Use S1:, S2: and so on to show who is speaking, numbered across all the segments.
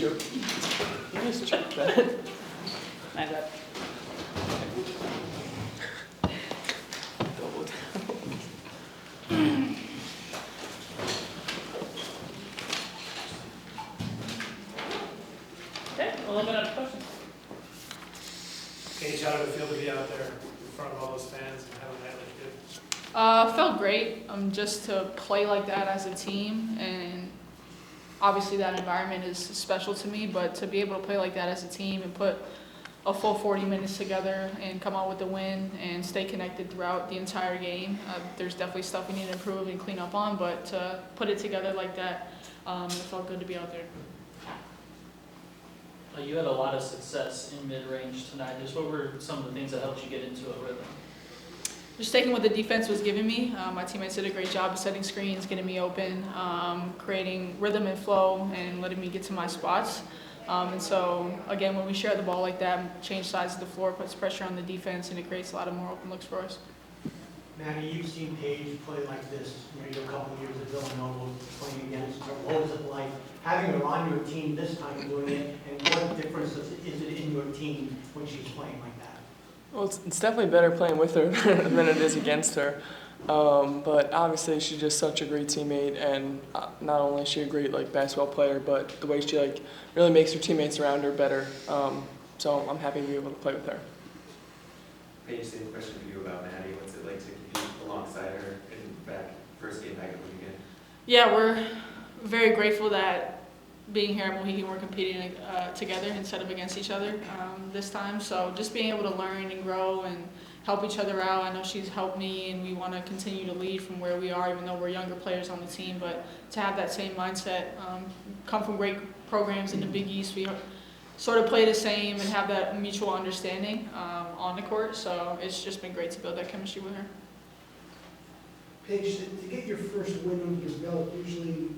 S1: joke. You just joke that.
S2: My bad.
S1: Double down.
S2: Okay, we'll open up to questions.
S3: Paige, how did it feel to be out there in front of all those fans and have a night like you did?
S4: Felt great. Just to play like that as a team, and obviously that environment is special to me. But to be able to play like that as a team and put a full 40 minutes together and come out with the win and stay connected throughout the entire game, there's definitely stuff we need to improve and clean up on. But to put it together like that, it felt good to be out there.
S2: You had a lot of success in mid-range tonight. Just what were some of the things that helped you get into a rhythm?
S4: Just taking what the defense was giving me. My teammates did a great job of setting screens, getting me open, creating rhythm and flow, and letting me get to my spots. And so, again, when we share the ball like that, change sides of the floor, puts pressure on the defense, and it creates a lot of more open looks for us.
S5: Maddy, you've seen Paige play like this. You're a couple of years at Villanova playing against her. What was it like having her on your team this time and doing it? And what difference is it in your team when she's playing like that?
S1: Well, it's definitely better playing with her than it is against her. But obviously she's just such a great teammate, and not only is she a great basketball player, but the way she really makes her teammates around her better. So I'm happy to be able to play with her.
S6: Paige, same question for you about Maddy. What's it like to compete alongside her in first game back at Mohegan?
S4: Yeah, we're very grateful that being here at Mohegan, we're competing together instead of against each other this time. So just being able to learn and grow and help each other out. I know she's helped me, and we want to continue to lead from where we are, even though we're younger players on the team. But to have that same mindset, come from great programs in the Big East, we sort of play the same and have that mutual understanding on the court. So it's just been great to build that chemistry with her.
S7: Paige, to get your first win under your belt, usually,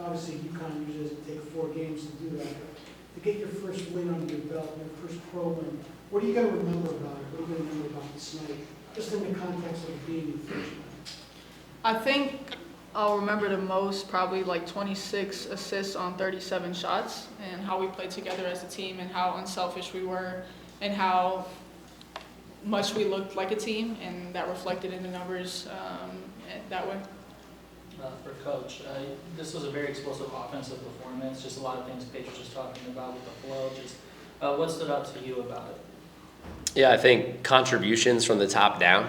S7: obviously, UConn usually doesn't take 4 games to do that. But to get your first win under your belt, your first pro win, what are you going to remember about it? What are you going to remember about this night, just in the context of being the first one?
S4: I think I'll remember the most probably 26 assists on 37 shots, and how we played together as a team, and how unselfish we were, and how much we looked like a team, and that reflected in the numbers that way.
S2: For Coach, this was a very explosive offensive performance. Just a lot of things Paige was just talking about with the flow. Just what stood out to you about it?
S8: Yeah, I think contributions from the top down,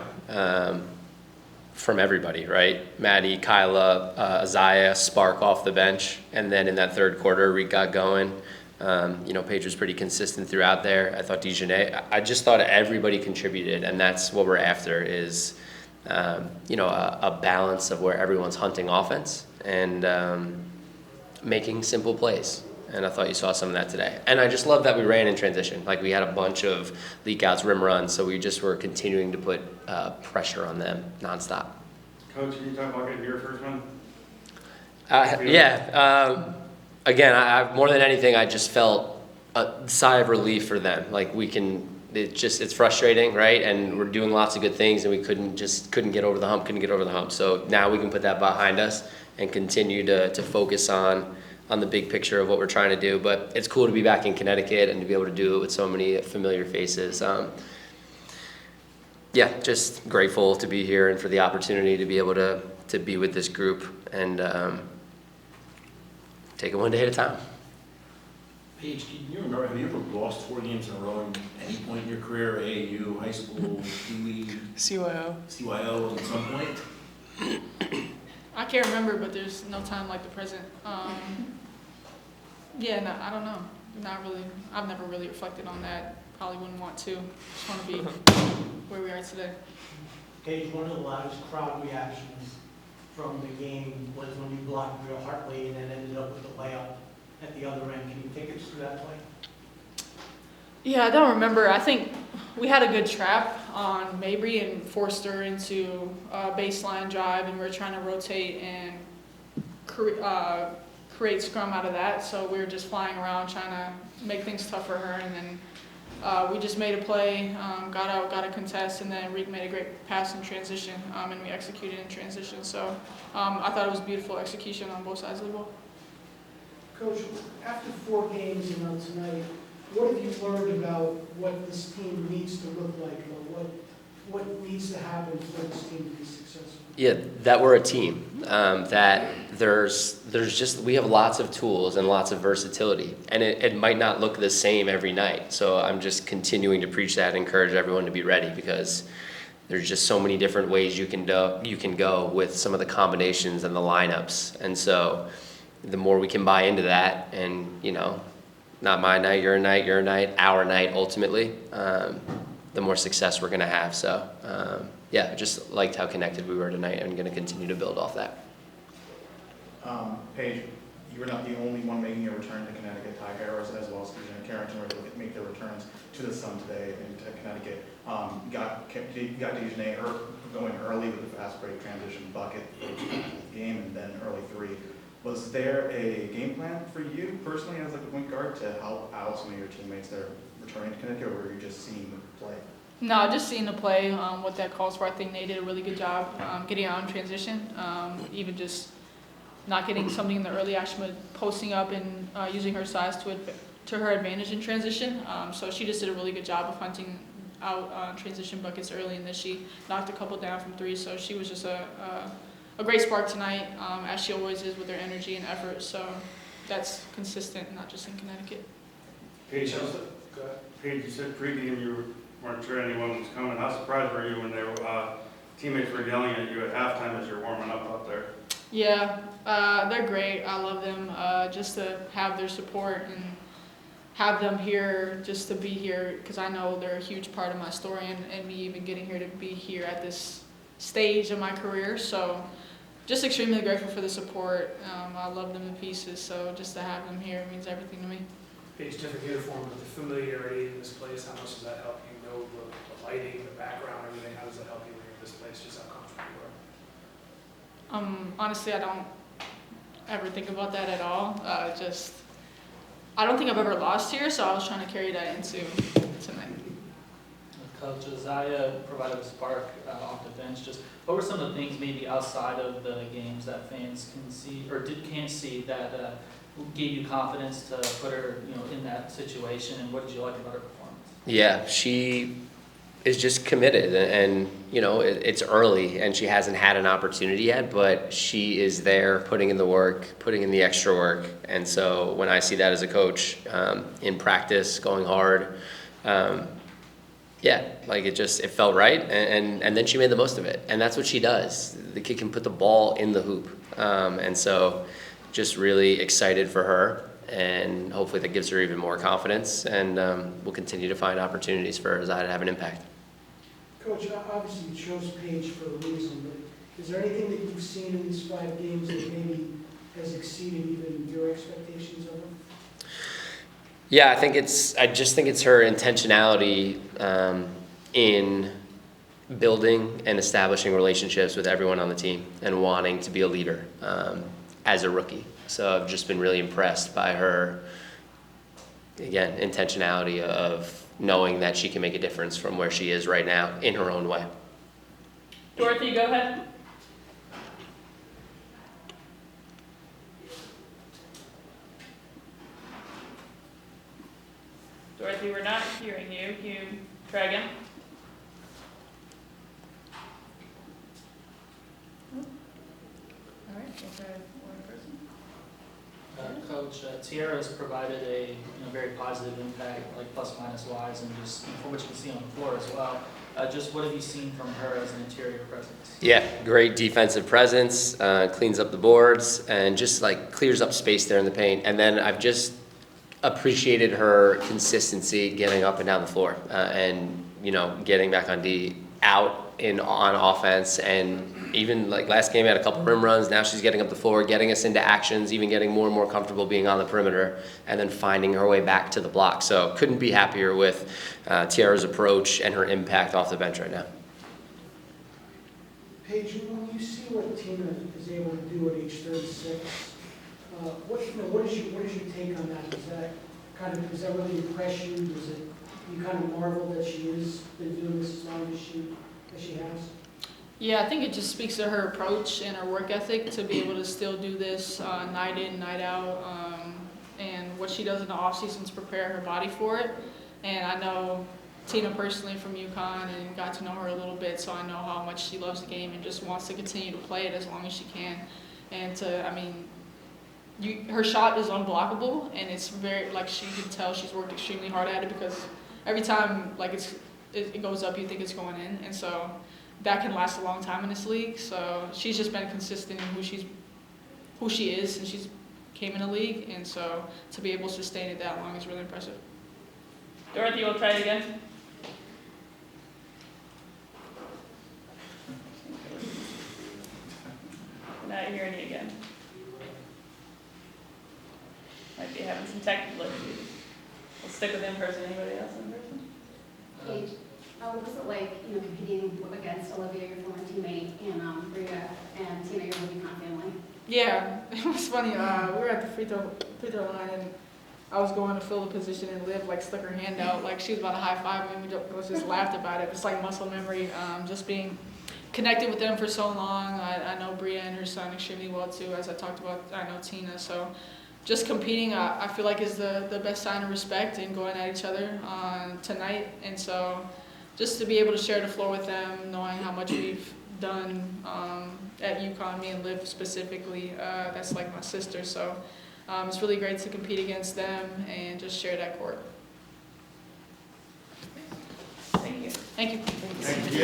S8: from everybody, right? Maddy, Kyla, Isaiah, spark off the bench, and then in that third quarter, we got going. Paige was pretty consistent throughout there. I thought Dejanay, I just thought everybody contributed, and that's what we're after is, a balance of where everyone's hunting offense and making simple plays. And I thought you saw some of that today. And I just love that we ran in transition. We had a bunch of leak outs, rim runs, so we just were continuing to put pressure on them nonstop.
S6: Coach, can you talk about getting your first one?
S8: Again, I more than anything, I just felt a sigh of relief for them. It's frustrating, right? And we're doing lots of good things, and we couldn't get over the hump. So now we can put that behind us and continue to focus on the big picture of what we're trying to do. But it's cool to be back in Connecticut and to be able to do it with so many familiar faces. Just grateful to be here and for the opportunity to be able to be with this group and take it one day at a time.
S9: Paige, can you remember, have you ever lost 4 games in a row at any point in your career, AAU, high school, Pee-wee? CYO at some point?
S4: I can't remember, but there's no time like the present. I don't know. Not really. I've never really reflected on that. Probably wouldn't want to. Just want to be where we are today.
S5: Paige, one of the loudest crowd reactions from the game was when you blocked Real Hartley and then ended up with the layup at the other end. Can you take us through that play?
S4: Yeah, I don't remember. I think we had a good trap on Mabry and forced her into a baseline drive, and we were trying to rotate and create scrum out of that. So we were just flying around trying to make things tough for her, and then we just made a play, got out, got a contest, and then Reek made a great pass in transition, and we executed in transition. So I thought it was beautiful execution on both sides of the ball.
S7: Coach, after 4 games and now tonight, what have you learned about what this team needs to look like? Or what needs to happen for this team to be successful?
S8: Yeah, that we're a team. That there's just, we have lots of tools and lots of versatility, and it might not look the same every night. So I'm just continuing to preach that and encourage everyone to be ready, because there's just so many different ways you can go with some of the combinations and the lineups. And so the more we can buy into that, and not my night, your night, our night ultimately, the more success we're going to have. So yeah, just liked how connected we were tonight, and going to continue to build off that.
S10: Paige, you were not the only one making a return to Connecticut. Ty Harris as well as Stephen and Carrington were able to make their returns to the Sun today and to Connecticut. Got Dejanay going early with a fast break transition bucket game and then early 3. Was there a game plan for you personally as a point guard to help out some of your teammates that are returning to Connecticut, or were you just seeing them play?
S4: No, just seeing the play, what that calls for. I think they did a really good job getting out in transition, even just not getting something in the early action, but posting up and using her size to her advantage in transition. So she just did a really good job of hunting out transition buckets early, and then she knocked a couple down from 3. So she was just a great spark tonight, as she always is with her energy and effort. So that's consistent, not just in Connecticut.
S11: Paige, you said pregame you weren't sure anyone was coming. How surprised were you when teammates were yelling at you at halftime as you're warming up out there?
S4: Yeah, they're great. I love them. Just to have their support and have them here, just to be here, because I know they're a huge part of my story and me even getting here to be here at this stage of my career. So just extremely grateful for the support. I love them to pieces, so just to have them here means everything to me.
S3: Paige, different uniform, but the familiarity in this place, how much does that help you know the lighting, the background, everything? How does that help you when you're in this place, just how comfortable you are?
S4: Honestly, I don't ever think about that at all. I don't think I've ever lost here, so I was trying to carry that into tonight.
S2: Coach Isaiah provided a spark off the bench. Just what were some of the things maybe outside of the games that fans can see or can't see that gave you confidence to put her, in that situation? And what did you like about her performance?
S8: Yeah, she is just committed, and it's early and she hasn't had an opportunity yet, but she is there putting in the work, putting in the extra work. And so when I see that as a coach, in practice, going hard, yeah, like it felt right, and then she made the most of it, and that's what she does. The kid can put the ball in the hoop, and so just really excited for her, and hopefully that gives her even more confidence, and we'll continue to find opportunities for Zai to have an impact.
S7: Coach, obviously you chose Paige for a reason, but is there anything that you've seen in these 5 games that maybe has exceeded even your expectations of them?
S8: Yeah, I just think it's her intentionality in building and establishing relationships with everyone on the team and wanting to be a leader as a rookie. So I've just been really impressed by her, again, intentionality of knowing that she can make a difference from where she is right now in her own way.
S4: Dorothy, go ahead. Dorothy, we're not hearing you. Can you try again? All right, we'll try one person.
S2: Coach, Tiara has provided a very positive impact, like plus minus wise, and just from what you can see on the floor as well. Just what have you seen from her as an interior presence?
S8: Yeah, great defensive presence, cleans up the boards, and just like clears up space there in the paint. And then I've just appreciated her consistency getting up and down the floor, and getting back on D, out on offense, and even like last game had a couple rim runs. Now she's getting up the floor, getting us into actions, even getting more and more comfortable being on the perimeter, and then finding her way back to the block. So couldn't be happier with Tiara's approach and her impact off the bench right now.
S7: Paige, when you see what Tina is able to do at age 36, what is your take on that? Does that really impress you? Does it, you kind of marvel that she has been doing this as long as she has?
S4: Yeah, I think it just speaks to her approach and her work ethic to be able to still do this night in, night out. and what she does in the off season to prepare her body for it. And I know Tina personally from UConn and got to know her a little bit, so I know how much she loves the game and just wants to continue to play it as long as she can. And her shot is unblockable, and it's very, like, she can tell she's worked extremely hard at it, because every time like it goes up, you think it's going in, and so that can last a long time in this league. So she's just been consistent in who she is since she's came in the league, and so to be able to sustain it that long is really impressive.
S12: Dorothy, you want to try it again? Not hearing you again. Might be having some technical issues. We'll stick with in person. Anybody else in person?
S13: Paige, what was it like, competing against Olivia, your former teammate, and Bria and Tina, your UConn family?
S4: Yeah, it was funny. We were at the free throw line, and I was going to fill the position, and Liv stuck her hand out like she was about to high five me, and we just laughed about it. It's like muscle memory, just being connected with them for so long. I know Bria and her son extremely well too, as I talked about. I know Tina, so just competing, I feel like is the best sign of respect and going at each other tonight. And so just to be able to share the floor with them, knowing how much we've done at UConn, me and Liv specifically, that's like my sister. So it's really great to compete against them and just share that court.
S12: Thank you.
S4: Thank you.
S10: Thank you.